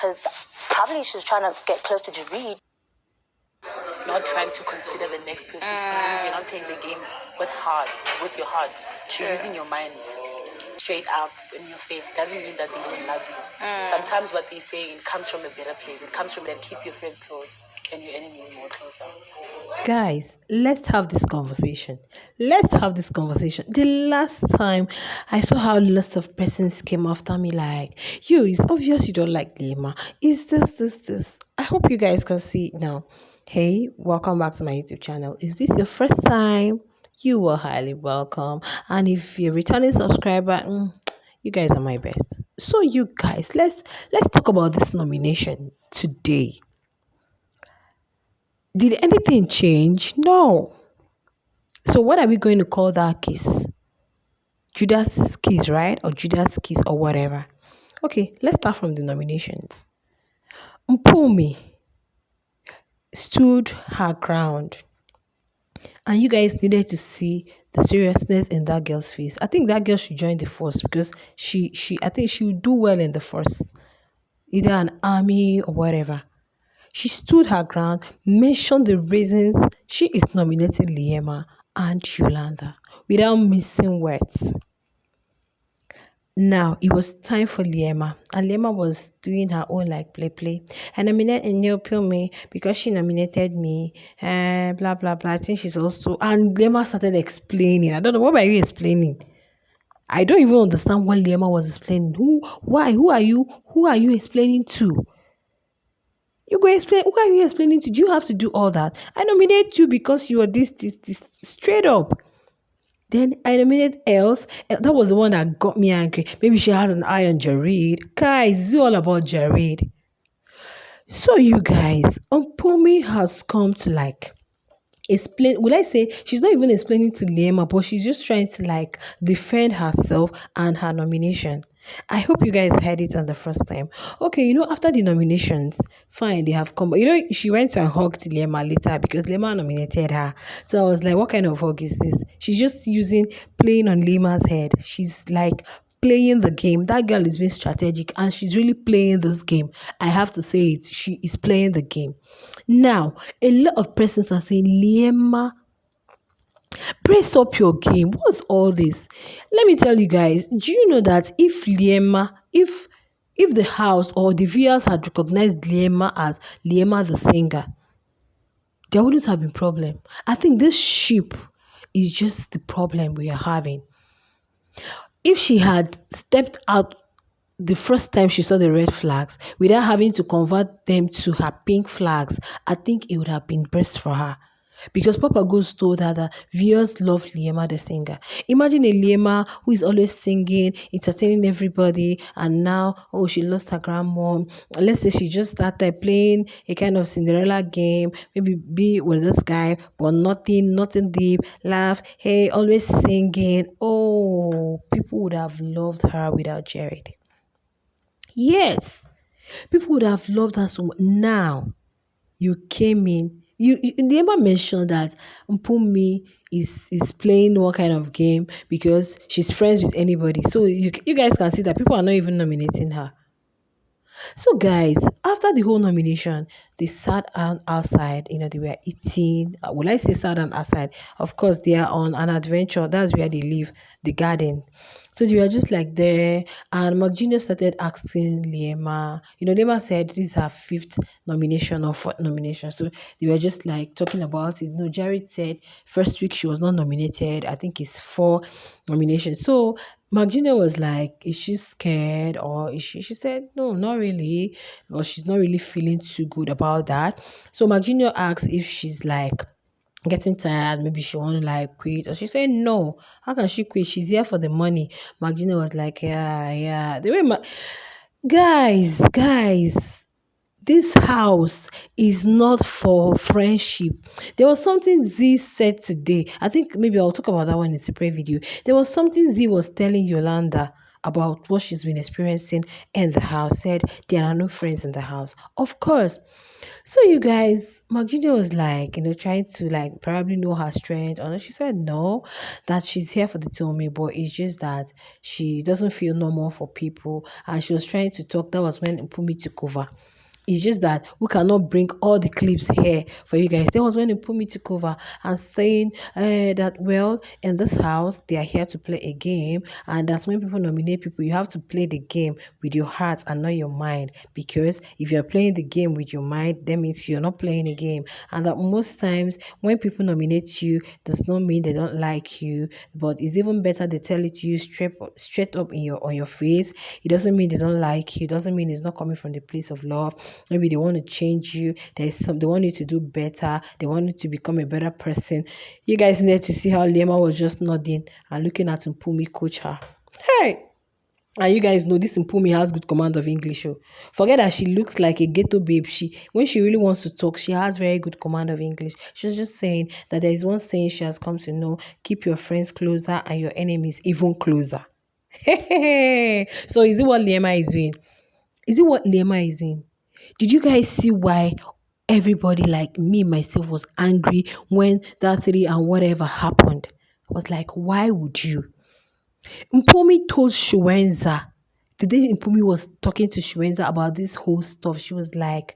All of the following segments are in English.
because probably she's trying to get close to Jareed. Not trying to consider the next person's feelings. You're not playing the game with your heart. You're using your mind straight up in your face. Doesn't mean that they don't love you. Sometimes what they say, it comes from a better place. It comes from that keep your friends close and your enemies more closer. Guys, let's have this conversation. The last time I saw how lots of persons came after me like, you, it's obvious you don't like Lima. Is this. I hope you guys can see it now. Hey, welcome back to my YouTube channel. Is this your first time? You are highly welcome. And if you're a returning subscriber, you guys are my best. So you guys, let's talk about this nomination today. Did anything change? No. So what are we going to call that kiss? Judas's kiss, right? Or Judas' kiss or whatever. Okay, let's start from the nominations. Mpumi stood her ground. And you guys needed to see the seriousness in that girl's face. I think that girl should join the force because I think she would do well in the force. Either an army or whatever. She stood her ground, mentioned the reasons she is nominating Liema and Yolanda without missing words. Now, it was time for Liema, and Liema was doing her own like play. I nominated Mpumi because she nominated me, blah, blah, blah. I think she's also... And Liema started explaining. I don't know, what were you explaining? I don't even understand what Liema was explaining. Why? Who are you explaining to? You go explain. Who are you explaining to? Do you have to do all that? I nominate you because you are this, straight up. Then I nominated else. That was the one that got me angry. Maybe she has an eye on Jareed. Guys, it's all about Jareed. So you guys, Mpumi has come to like explain. Would I say she's not even explaining to Liema, but she's just trying to like defend herself and her nomination. I hope you guys heard it on the first time. Okay, after the nominations, fine, they have come. She went to and hugged Liema later because Liema nominated her. So I was like, what kind of hug is this? She's just playing on Liema's head. She's like playing the game. That girl is being strategic and she's really playing this game. I have to say it. She is playing the game. Now, a lot of persons are saying, Liema, brace up your game. What's all this? Let me tell you guys, do you know that if the house or the viewers had recognized Liema as Liema the singer, there wouldn't have been problem. I think this ship is just the problem we are having. If she had stepped out the first time she saw the red flags without having to convert them to her pink flags, I think it would have been best for her. Because Papa Ghost told her that viewers love Liema the singer. Imagine a Liema who is always singing, entertaining everybody, and now, she lost her grandmom. Let's say she just started playing a kind of Cinderella game, maybe be with this guy, but nothing deep, laugh, hey, always singing. Oh, people would have loved her without Jared. Yes, people would have loved her so much. Now, you came in. You never mentioned that Mpumi is playing what kind of game because she's friends with anybody. So you guys can see that people are not even nominating her. So guys, after the whole nomination, they sat outside, they were eating. Will I say sat down outside? Of course, they are on an adventure. That's where they live, the garden. So they were just like there, and Mark started asking Liema. Liema said this is her 5th nomination or 4th nomination. So they were just like talking about it. Jared said first week she was not nominated. I think it's 4 nominations. So Mark was like, is she scared or is she? She said, no, not really. Or she's not really feeling too good about that. So Mark asked if she's like getting tired, maybe she want to like quit. Or she said, no, how can she quit? She's here for the money. Mark was like, yeah. The way guys, this house is not for friendship. There was something Z said today. I think maybe I'll talk about that one in a separate video. There was something Z was telling Yolanda about what she's been experiencing in the house, said there are no friends in the house. Of course. So you guys, Magida was like, trying to like probably know her strength. And she said no, that she's here for the Tommy, but it's just that she doesn't feel normal for people. And she was trying to talk. That was when Mpumi took over. It's just that we cannot bring all the clips here for you guys. There was when Mpumi took over and saying that, well, in this house, they are here to play a game. And that's when people nominate people, you have to play the game with your heart and not your mind. Because if you're playing the game with your mind, that means you're not playing a game. And that most times when people nominate you, does not mean they don't like you, but it's even better they tell it to you straight up in your on your face. It doesn't mean they don't like you. It doesn't mean it's not coming from the place of love. Maybe they want to change you. They want you to do better. They want you to become a better person. You guys need to see how Liema was just nodding and looking at Mpumi coach her. Hey! And you guys know this Mpumi has good command of English. Oh. Forget that she looks like a ghetto babe. When she really wants to talk, she has very good command of English. She was just saying that there is one saying she has come to know: keep your friends closer and your enemies even closer. So is it what Liema is doing? Is it what Liema is doing? Did you guys see why everybody, like me myself, was angry when that 3 and whatever happened? I was like, why would you? Mpumi told Shwenza, the day Mpumi was talking to Shwenza about this whole stuff, she was like,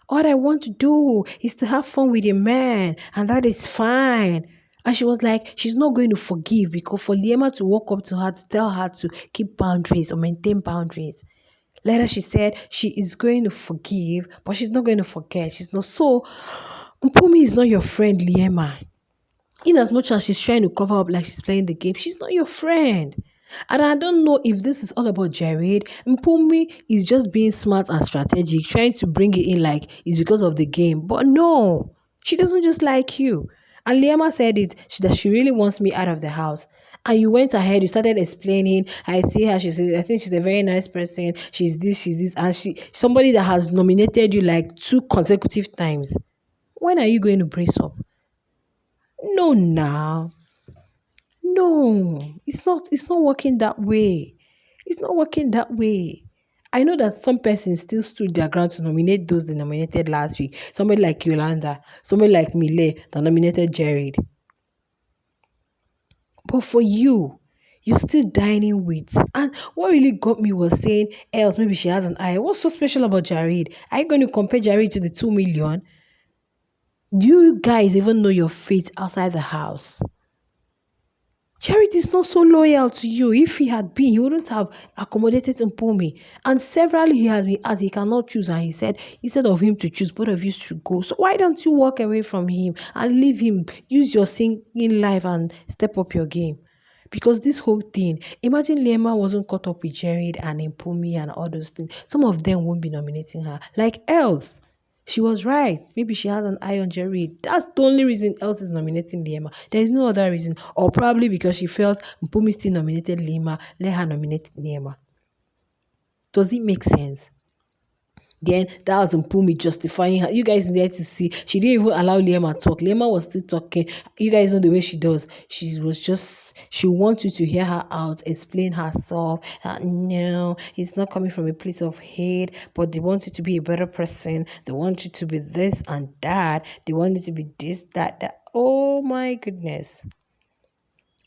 all I want to do is to have fun with a man, and that is fine. And she was like, she's not going to forgive, because for Liema to walk up to her to tell her to keep boundaries or maintain boundaries. Later, she said she is going to forgive, but she's not going to forget. She's not. So, Mpumi is not your friend, Liema. In as much as she's trying to cover up like she's playing the game, she's not your friend. And I don't know if this is all about Jared. Mpumi is just being smart and strategic, trying to bring it in like it's because of the game. But no, she doesn't just like you. And Liema said that she really wants me out of the house. And you went ahead, you started explaining. I see her, I think she's a very nice person. She's this, and somebody that has nominated you like 2 consecutive times. When are you going to brace up? No, now. No, it's not working that way. It's not working that way. I know that some persons still stood their ground to nominate those they nominated last week. Somebody like Yolanda, somebody like Mile that nominated Jared. But for you, you're still dining with. And what really got me was saying, else maybe she has an eye. What's so special about Jared? Are you going to compare Jared to the 2 million? Do you guys even know your fate outside the house? Charity is not so loyal to you. If he had been, he wouldn't have accommodated Mpumi. And severally he has been asked, he cannot choose. And he said, instead of him to choose, both of you should go. So why don't you walk away from him and leave him? Use your singing life and step up your game. Because this whole thing, imagine Liema wasn't caught up with Jared and Mpumi and all those things. Some of them won't be nominating her. Like else. She was right. Maybe she has an eye on Jerry. That's the only reason else is nominating Liema. There is no other reason. Or probably because she felt Mpumi still nominated Lima, let her nominate Liema. Does it make sense? Then that was Mpumi justifying her. You guys need to see. She didn't even allow Liema talk. Liema was still talking. You guys know the way she does. She wants you to hear her out, explain herself. No, it's not coming from a place of hate, but they want you to be a better person. They want you to be this and that. They want you to be this, that. Oh my goodness.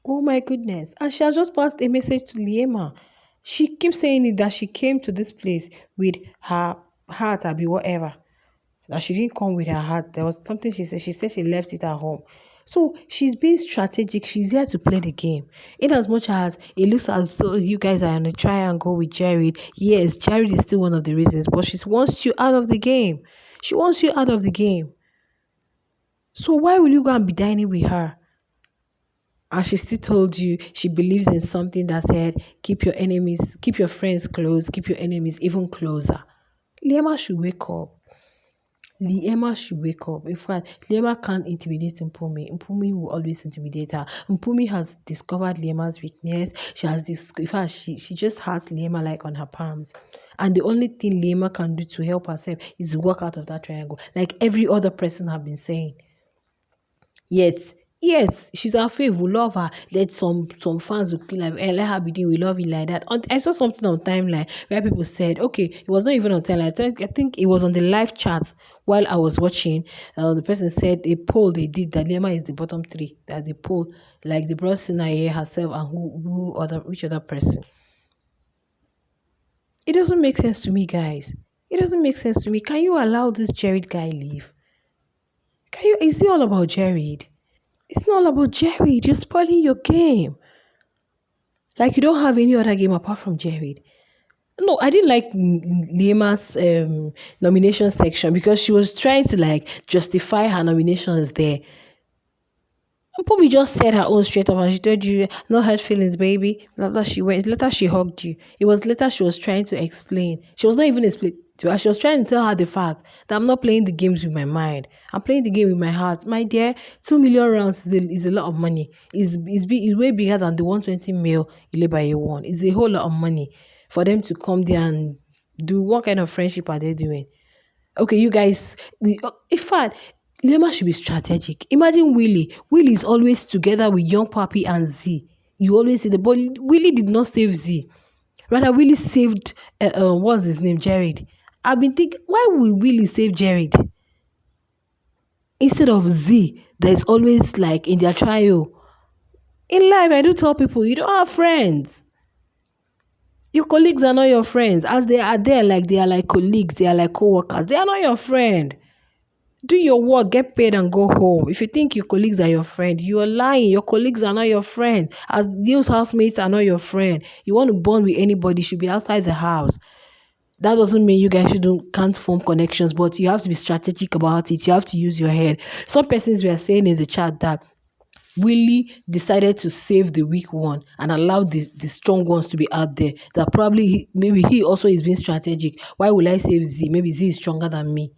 Oh my goodness. And she has just passed a message to Liema. She keeps saying it that she came to this place with her heart, or be whatever. That she didn't come with her heart. There was something she said. She said she left it at home. So she's being strategic. She's here to play the game. In as much as it looks as though you guys are on a triangle with Jared. Yes, Jared is still one of the reasons, but she wants you out of the game. She wants you out of the game. So why will you go and be dining with her? And she still told you she believes in something that said, keep your friends close, keep your enemies even closer. Liema should wake up. Liema should wake up. In fact, Liema can't intimidate Mpumi. Mpumi will always intimidate her. Mpumi has discovered Liema's weakness. In fact, she just has Liema like on her palms. And the only thing Liema can do to help herself is walk out of that triangle, like every other person have been saying. Yet, Yes, she's our fave. We love her. Let some fans will be like, let her be doing. We love it like that. I saw something on timeline where people said, okay, it was not even on timeline. I think it was on the live chat while I was watching. The person said a poll they did that Liema is the bottom three. That the poll, like the brought Sinaye herself and who other which other person. It doesn't make sense to me, guys. It doesn't make sense to me. Can you allow this Jared guy leave? Can you? Is it all about Jared? It's not all about Jared. You're spoiling your game. Like you don't have any other game apart from Jared. No, I didn't like Liema's nomination section because she was trying to like justify her nominations there. Mpumi just said her own straight up and she told you no hurt feelings, baby. Later she went. Later she hugged you. It was later she was trying to explain. She was not even explaining to her. She was trying to tell her the fact that I'm not playing the games with my mind. I'm playing the game with my heart. My dear, 2 million rounds is a lot of money. Is way bigger than the 120 mil Ilebaye won. It's a whole lot of money for them to come there and do. What kind of friendship are they doing? Okay, you guys, in fact, Lima should be strategic. Imagine Willie. Willie is always together with young Papi and Z. You always see the but Willie did not save Z. Rather, Willie saved what's his name, Jared. I've been thinking, why would Willie save Jared instead of Z? That is always like in their trial. In life, I do tell people you don't have friends. Your colleagues are not your friends. As they are there, like they are like colleagues, they are like co-workers. They are not your friend. Do your work, get paid, and go home. If you think your colleagues are your friend, you are lying. Your colleagues are not your friend. As those housemates are not your friend. You want to bond with anybody, should be outside the house. That doesn't mean you guys can't form connections, but you have to be strategic about it. You have to use your head. Some persons were saying in the chat that Willie decided to save the weak one and allow the strong ones to be out there. That probably maybe he also is being strategic. Why will I save Z? Maybe Z is stronger than me.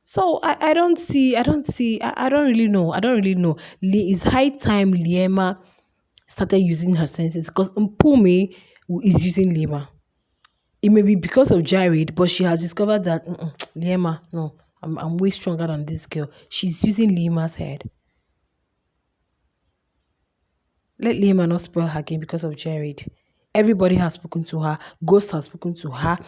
So I don't really know. I don't really know. It's high time Liema started using her senses because Mpumi is using Lima. It may be because of Jared, but she has discovered that Liema, no, I'm way stronger than this girl. She's using Lima's head. Let Liema not spoil her game because of Jared. Everybody has spoken to her. Ghost has spoken to her.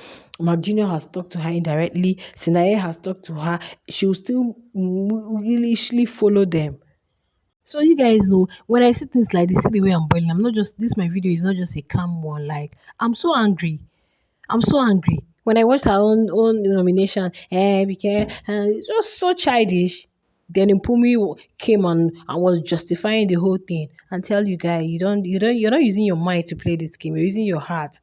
Mark Jr. has talked to her indirectly. Sinaye has talked to her. She will still willishly follow them. So you guys know when I see things like this, see the way I'm boiling. I'm not just this. My video is not just a calm one. Like I'm so angry. I'm so angry. When I watched her own nomination, because it was so childish. Then Mpumi came on and was justifying the whole thing and tell you guys you're not using your mind to play this game. You're using your heart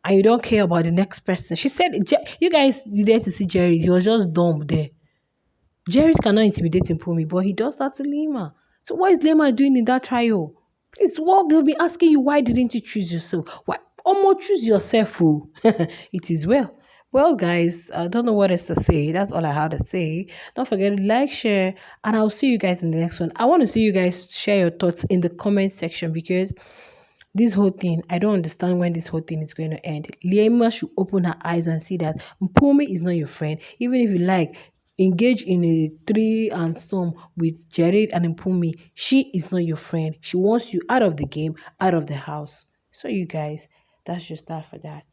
and you don't care about the next person. She said, you guys, you there to see Jerry. He was just dumb there. Jerry cannot intimidate Mpumi, but he does that to Lima. So what is Lima doing in that trial? Please, what they'll be asking you, why didn't you choose yourself? Why? Almost choose yourself. Oh. It is well. Well, guys, I don't know what else to say. That's all I have to say. Don't forget to like, share, and I'll see you guys in the next one. I want to see you guys share your thoughts in the comment section because this whole thing, I don't understand when this whole thing is going to end. Liema should open her eyes and see that Mpumi is not your friend. Even if you like, engage in a three and some with Jared and Mpumi. She is not your friend. She wants you out of the game, out of the house. So you guys, that's just that for that.